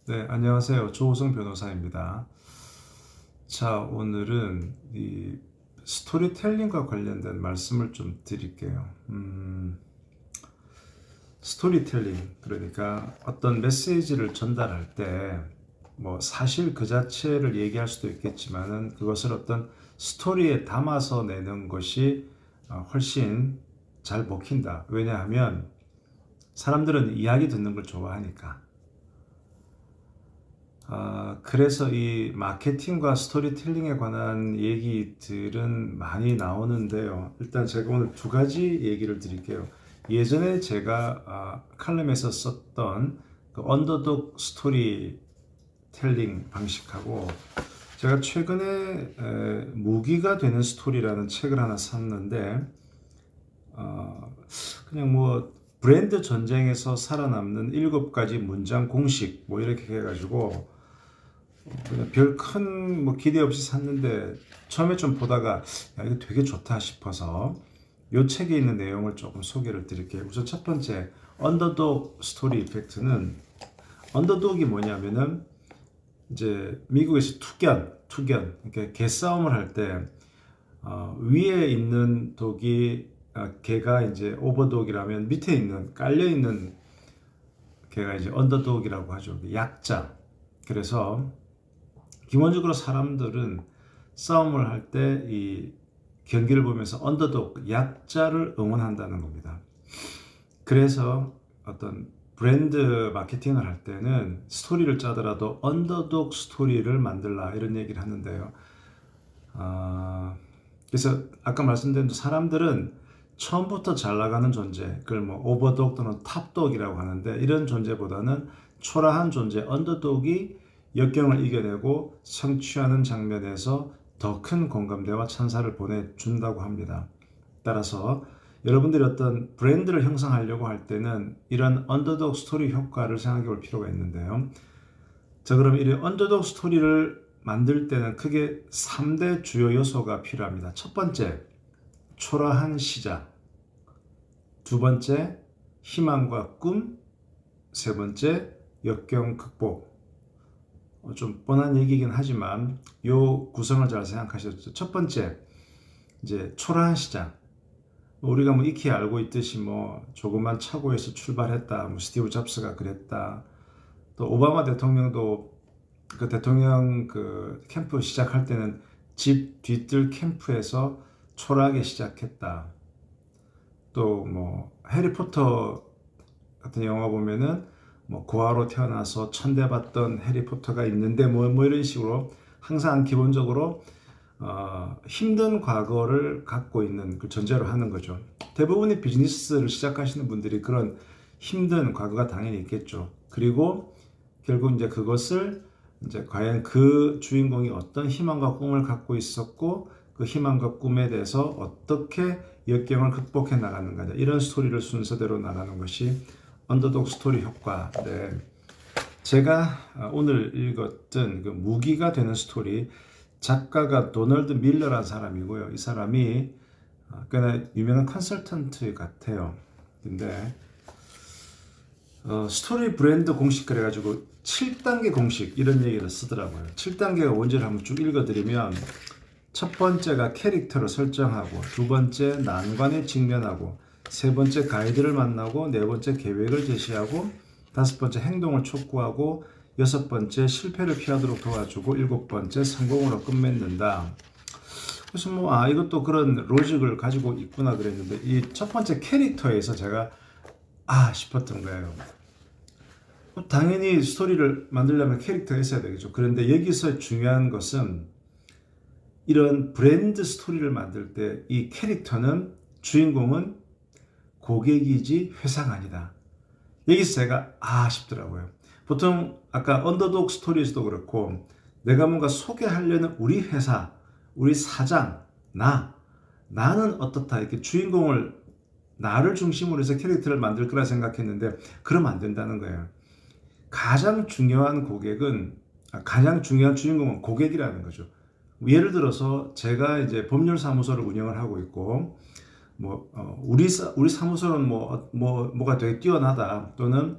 네, 안녕하세요. 조우성 변호사입니다. 자, 오늘은 이 스토리텔링과 관련된 말씀을 좀 드릴게요. 스토리텔링, 그러니까 어떤 메시지를 전달할 때, 뭐, 사실 그 자체를 얘기할 수도 있겠지만은 그것을 어떤 스토리에 담아서 내는 것이 훨씬 잘 먹힌다. 왜냐하면 사람들은 이야기 듣는 걸 좋아하니까. 그래서 이 마케팅과 스토리텔링에 관한 얘기들은 많이 나오는데요. 일단 제가 오늘 두 가지 얘기를 드릴게요. 예전에 제가 칼럼에서 썼던 그 언더독 스토리텔링 방식하고 제가 최근에 무기가 되는 스토리라는 책을 하나 샀는데 그냥 뭐 브랜드 전쟁에서 살아남는 7가지 문장 공식 뭐 이렇게 해가지고 그냥 별 큰 뭐 기대 없이 샀는데 처음에 좀 보다가 야, 이거 되게 좋다 싶어서 이 책에 있는 내용을 조금 소개를 드릴게요. 우선 첫 번째 언더독 스토리 이펙트는 언더독이 뭐냐면은 이제 미국에서 투견 그러니까 개싸움을 할 때 위에 있는 독이 개가 이제 오버독이라면 밑에 있는 깔려 있는 개가 이제 언더독이라고 하죠. 약자. 그래서 기본적으로 사람들은 싸움을 할 때 이 경기를 보면서 언더독, 약자를 응원한다는 겁니다. 그래서 어떤 브랜드 마케팅을 할 때는 스토리를 짜더라도 언더독 스토리를 만들라 이런 얘기를 하는데요. 그래서 아까 말씀드린 사람들은 처음부터 잘 나가는 존재, 그걸 뭐 오버독 또는 탑독이라고 하는데 이런 존재보다는 초라한 존재, 언더독이 역경을 이겨내고 성취하는 장면에서 더 큰 공감대와 찬사를 보내준다고 합니다. 따라서 여러분들이 어떤 브랜드를 형성하려고 할 때는 이런 언더독 스토리 효과를 생각해 볼 필요가 있는데요. 자, 그럼 이 언더독 스토리를 만들 때는 크게 3대 주요 요소가 필요합니다. 첫 번째, 초라한 시작. 두 번째, 희망과 꿈. 세 번째, 역경 극복. 좀 뻔한 얘기긴 하지만 이 구성을 잘 생각하셨죠. 첫 번째, 이제 초라한 시작. 우리가 뭐 익히 알고 있듯이 뭐 조그만 차고에서 출발했다. 뭐 스티브 잡스가 그랬다. 또 오바마 대통령도 그 대통령 그 캠프 시작할 때는 집 뒤뜰 캠프에서 초라하게 시작했다. 또 뭐 해리포터 같은 영화 보면은 뭐 고아로 태어나서 천대받던 해리포터가 있는데 뭐 이런 식으로 항상 기본적으로 힘든 과거를 갖고 있는 그 전제로 하는 거죠. 대부분의 비즈니스를 시작하시는 분들이 그런 힘든 과거가 당연히 있겠죠. 그리고 결국 이제 그것을 이제 과연 그 주인공이 어떤 희망과 꿈을 갖고 있었고 그 희망과 꿈에 대해서 어떻게 역경을 극복해 나가는가 이런 스토리를 순서대로 나가는 것이 언더독 스토리 효과인데 제가 오늘 읽었던 그 무기가 되는 스토리 작가가 도널드 밀러라는 사람이고요. 이 사람이 꽤나 유명한 컨설턴트 같아요. 근데 스토리 브랜드 공식 그래가지고 7단계 공식 이런 얘기를 쓰더라고요. 7단계가 뭔지를 한번 쭉 읽어드리면 첫 번째가 캐릭터를 설정하고 두 번째 난관에 직면하고 세 번째 가이드를 만나고 네 번째 계획을 제시하고 다섯 번째 행동을 촉구하고 여섯 번째 실패를 피하도록 도와주고 일곱 번째 성공으로 끝맺는다. 그래서 뭐 이것도 그런 로직을 가지고 있구나 그랬는데 이 첫 번째 캐릭터에서 제가 싶었던 거예요. 당연히 스토리를 만들려면 캐릭터가 있어야 되겠죠. 그런데 여기서 중요한 것은 이런 브랜드 스토리를 만들 때 이 캐릭터는 주인공은 고객이지 회사가 아니다. 여기서 제가 싶더라고요. 보통 아까 언더독 스토리에서도 그렇고 내가 뭔가 소개하려는 우리 회사, 우리 사장, 나는 어떻다 이렇게 주인공을 나를 중심으로 해서 캐릭터를 만들 거라 생각했는데 그러면 안 된다는 거예요. 가장 중요한 주인공은 고객이라는 거죠. 예를 들어서 제가 이제 법률사무소를 운영을 하고 있고 우리 사무소는 뭐가 되게 뛰어나다 또는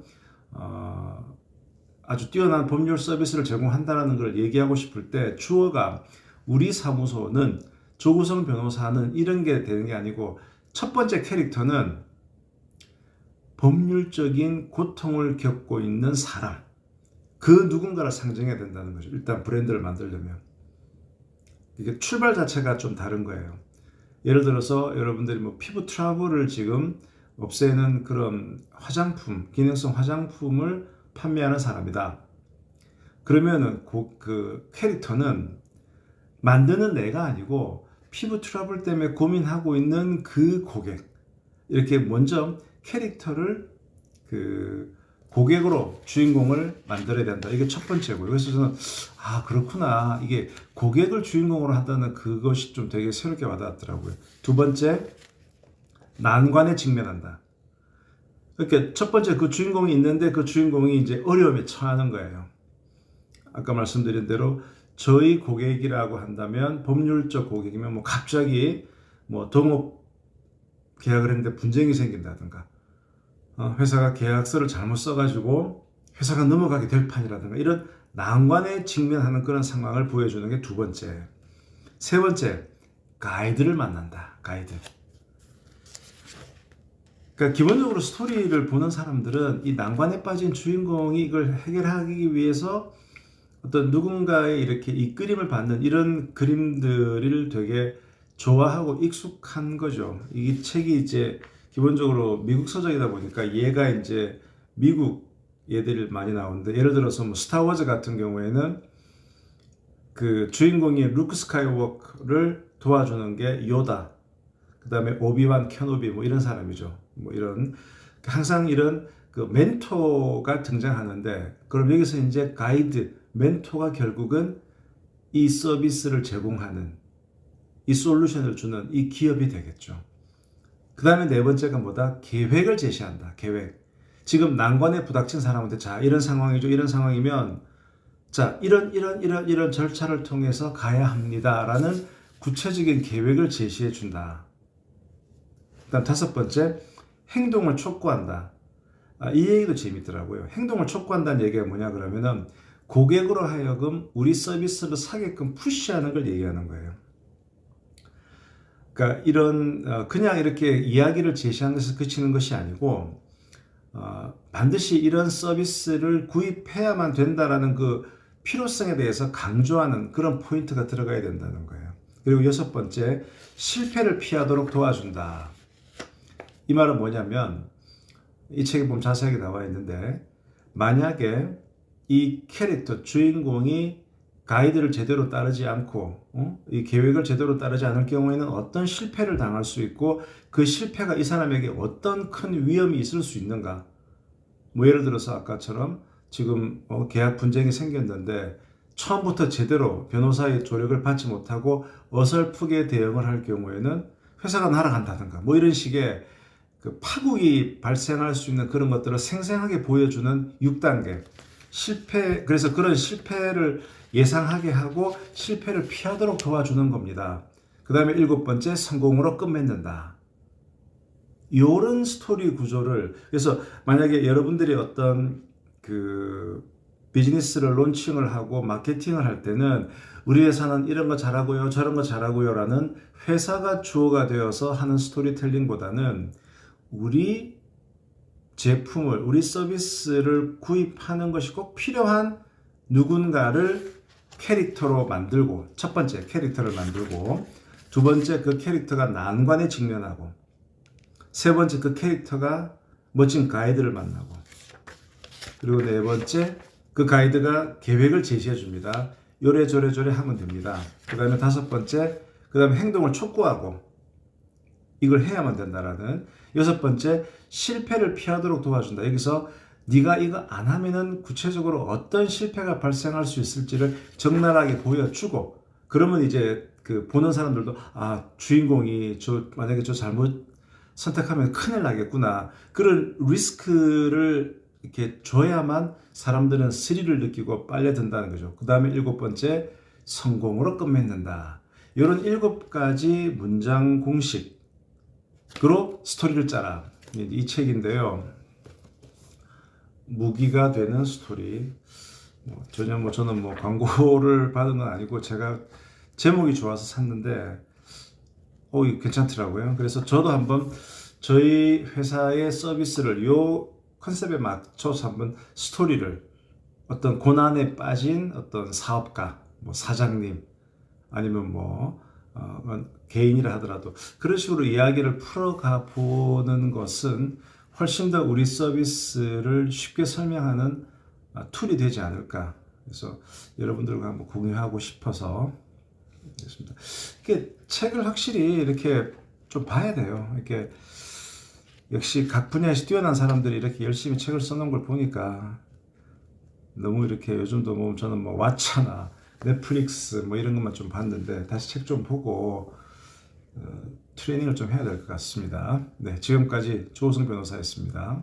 아주 뛰어난 법률 서비스를 제공한다는 걸 얘기하고 싶을 때 주어가 우리 사무소는 조구성 변호사는 이런 게 되는 게 아니고 첫 번째 캐릭터는 법률적인 고통을 겪고 있는 사람, 그 누군가를 상징해야 된다는 거죠. 일단 브랜드를 만들려면. 이게 출발 자체가 좀 다른 거예요. 예를 들어서 여러분들이 뭐 피부 트러블을 지금 없애는 그런 화장품, 기능성 화장품을 판매하는 사람이다. 그러면은 그 캐릭터는 만드는 내가 아니고 피부 트러블 때문에 고민하고 있는 그 고객, 이렇게 먼저 캐릭터를 그 고객으로 주인공을 만들어야 된다. 이게 첫 번째고요. 그래서 저는 그렇구나. 이게 고객을 주인공으로 한다는 그것이 좀 되게 새롭게 와닿았더라고요. 두 번째, 난관에 직면한다. 그러니까 첫 번째 그 주인공이 있는데 그 주인공이 이제 어려움에 처하는 거예요. 아까 말씀드린 대로 저희 고객이라고 한다면 법률적 고객이면 뭐 갑자기 뭐 동업 계약을 했는데 분쟁이 생긴다든가 회사가 계약서를 잘못 써가지고 회사가 넘어가게 될 판이라든가 이런 난관에 직면하는 그런 상황을 보여주는 게 두 번째. 세 번째, 가이드를 만난다. 가이드. 그러니까 기본적으로 스토리를 보는 사람들은 이 난관에 빠진 주인공이 이걸 해결하기 위해서 어떤 누군가의 이렇게 이끌림을 받는 이런 그림들을 되게 좋아하고 익숙한 거죠. 이 책이 이제 기본적으로 미국 서적이다 보니까 얘가 이제 미국 얘들이 많이 나오는데, 예를 들어서 뭐 스타워즈 같은 경우에는 그 주인공이 루크 스카이워크를 도와주는 게 요다, 그 다음에 오비완 케노비 뭐 이런 사람이죠. 뭐 이런 항상 이런 그 멘토가 등장하는데, 그럼 여기서 이제 가이드, 멘토가 결국은 이 서비스를 제공하는 이 솔루션을 주는 이 기업이 되겠죠. 그 다음에 네 번째가 뭐다? 계획을 제시한다. 계획. 지금 난관에 부닥친 사람한테 자, 이런 상황이죠. 이런 상황이면 자, 이런 절차를 통해서 가야 합니다. 라는 구체적인 계획을 제시해 준다. 그 다음 다섯 번째, 행동을 촉구한다. 이 얘기도 재밌더라고요. 행동을 촉구한다는 얘기가 뭐냐 그러면은 고객으로 하여금 우리 서비스를 사게끔 푸시하는 걸 얘기하는 거예요. 그러니까 이런 그냥 이렇게 이야기를 제시하는 것에서 그치는 것이 아니고 반드시 이런 서비스를 구입해야만 된다라는 그 필요성에 대해서 강조하는 그런 포인트가 들어가야 된다는 거예요. 그리고 여섯 번째, 실패를 피하도록 도와준다. 이 말은 뭐냐면 이 책에 보면 자세하게 나와 있는데, 만약에 이 캐릭터 주인공이 가이드를 제대로 따르지 않고 이 계획을 제대로 따르지 않을 경우에는 어떤 실패를 당할 수 있고 그 실패가 이 사람에게 어떤 큰 위험이 있을 수 있는가. 뭐 예를 들어서 아까처럼 지금 계약 분쟁이 생겼는데 처음부터 제대로 변호사의 조력을 받지 못하고 어설프게 대응을 할 경우에는 회사가 날아간다든가 뭐 이런 식의 그 파국이 발생할 수 있는 그런 것들을 생생하게 보여주는 6단계 실패. 그래서 그런 실패를 예상하게 하고 실패를 피하도록 도와주는 겁니다. 그 다음에 일곱 번째, 성공으로 끝맺는다. 이런 스토리 구조를, 그래서 만약에 여러분들이 어떤 그 비즈니스를 론칭을 하고 마케팅을 할 때는 우리 회사는 이런 거 잘하고요, 저런 거 잘하고요 라는 회사가 주어가 되어서 하는 스토리텔링보다는 우리 제품을, 우리 서비스를 구입하는 것이 꼭 필요한 누군가를 캐릭터로 만들고, 첫 번째 캐릭터를 만들고, 두 번째 그 캐릭터가 난관에 직면하고, 세 번째 그 캐릭터가 멋진 가이드를 만나고, 그리고 네 번째 그 가이드가 계획을 제시해 줍니다. 요래저래 하면 됩니다. 그 다음에 다섯 번째, 그 다음에 행동을 촉구하고 이걸 해야만 된다라는, 여섯 번째, 실패를 피하도록 도와준다. 여기서 네가 이거 안 하면은 구체적으로 어떤 실패가 발생할 수 있을지를 적나라하게 보여주고, 그러면 이제 그 보는 사람들도 주인공이 만약에 저 잘못 선택하면 큰일 나겠구나, 그런 리스크를 이렇게 줘야만 사람들은 스릴을 느끼고 빨려든다는 거죠. 그 다음에 일곱 번째, 성공으로 끝맺는다. 이런 7가지 문장 공식으로 스토리를 짜라. 이 책인데요. 무기가 되는 스토리. 전혀 저는 광고를 받은 건 아니고 제가 제목이 좋아서 샀는데 이거 괜찮더라고요. 그래서 저도 한번 저희 회사의 서비스를 요 컨셉에 맞춰서 한번 스토리를 어떤 고난에 빠진 어떤 사업가, 사장님 아니면 개인이라 하더라도 그런 식으로 이야기를 풀어가 보는 것은 훨씬 더 우리 서비스를 쉽게 설명하는 툴이 되지 않을까. 그래서 여러분들과 한번 공유하고 싶어서 그렇습니다. 이게 책을 확실히 이렇게 좀 봐야 돼요. 이렇게 역시 각 분야에서 뛰어난 사람들이 이렇게 열심히 책을 써놓은 걸 보니까 너무 이렇게 요즘도 저는 왓챠나 넷플릭스 이런 것만 좀 봤는데 다시 책 좀 보고 트레이닝을 좀 해야 될 것 같습니다. 네, 지금까지 조우성 변호사였습니다.